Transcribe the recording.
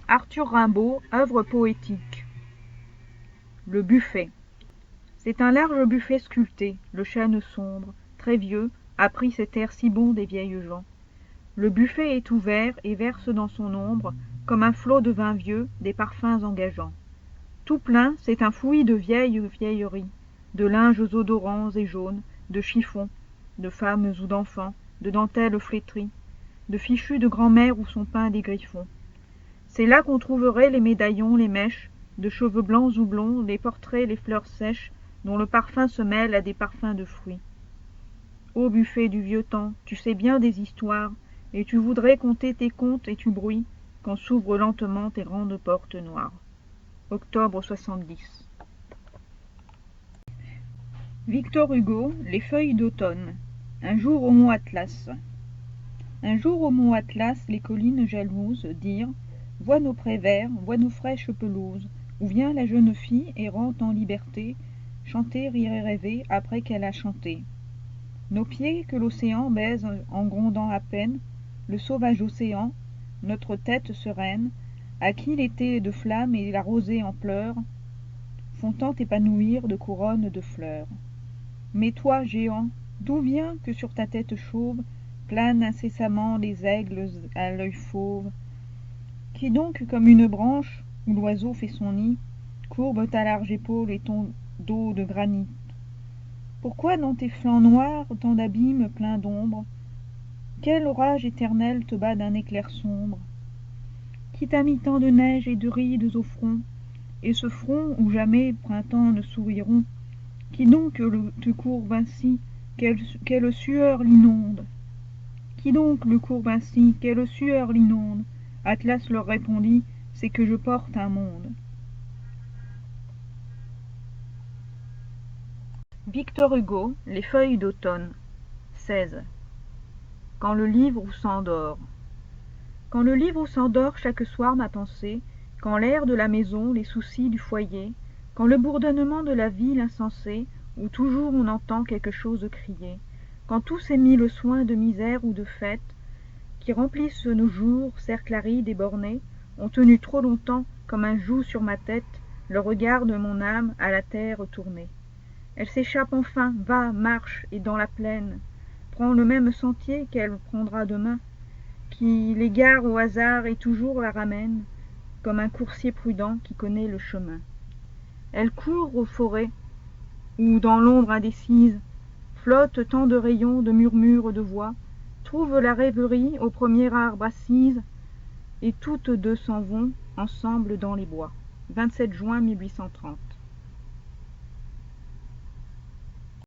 Arthur Rimbaud, œuvre poétique. Le buffet. C'est un large buffet sculpté, le chêne sombre, très vieux, a pris cet air si bon des vieilles gens. Le buffet est ouvert et verse dans son ombre, comme un flot de vin vieux, des parfums engageants. Tout plein, c'est un fouillis de vieilles vieilleries, de linges odorants et jaunes, de chiffons, de femmes ou d'enfants, de dentelles flétries, de fichus de grand-mère où sont peints des griffons. C'est là qu'on trouverait les médaillons, les mèches, de cheveux blancs ou blonds, les portraits, les fleurs sèches, dont le parfum se mêle à des parfums de fruits. Ô buffet du vieux temps, tu sais bien des histoires, et tu voudrais conter tes contes et tu bruis, quand s'ouvrent lentement tes grandes portes noires. Octobre 70. Victor Hugo, Les feuilles d'automne. Un jour au mont Atlas. Un jour au mont Atlas, les collines jalouses dirent: vois nos prés verts, vois nos fraîches pelouses, où vient la jeune fille errante en liberté, chanter, rire et rêver après qu'elle a chanté. Nos pieds que l'océan baise en grondant à peine, le sauvage océan, notre tête sereine, à qui l'été de flammes et la rosée en pleurs font tant épanouir de couronnes de fleurs. Mais toi, géant, d'où vient que sur ta tête chauve planent incessamment les aigles à l'œil fauve? Qui donc, comme une branche où l'oiseau fait son nid, courbe ta large épaule et ton dos de granit? Pourquoi dans tes flancs noirs tant d'abîmes pleins d'ombre? Quel orage éternel te bat d'un éclair sombre? Qui t'a mis tant de neige et de rides au front, et ce front où jamais printemps ne souriront? Qui donc te courbe ainsi, quelle sueur l'inonde? Qui donc le courbe ainsi, quelle sueur l'inonde? Atlas leur répondit: c'est que je porte un monde. Victor Hugo, Les feuilles d'automne. 16. Quand le livre s'endort. Quand le livre s'endort chaque soir ma pensée, quand l'air de la maison, les soucis du foyer, quand le bourdonnement de la ville insensée, où toujours on entend quelque chose crier, quand tous ces mille soins de misère ou de fête, qui remplissent nos jours, cercles arides et bornés, ont tenu trop longtemps comme un joug sur ma tête, le regard de mon âme à la terre tournée. Elle s'échappe enfin, va, marche, et dans la plaine, prend le même sentier qu'elle prendra demain, qui l'égare au hasard et toujours la ramène, comme un coursier prudent qui connaît le chemin. Elle court aux forêts, où dans l'ombre indécise flottent tant de rayons, de murmures, de voix, trouve la rêverie au premier arbre assise, et toutes deux s'en vont ensemble dans les bois. 27 juin 1830.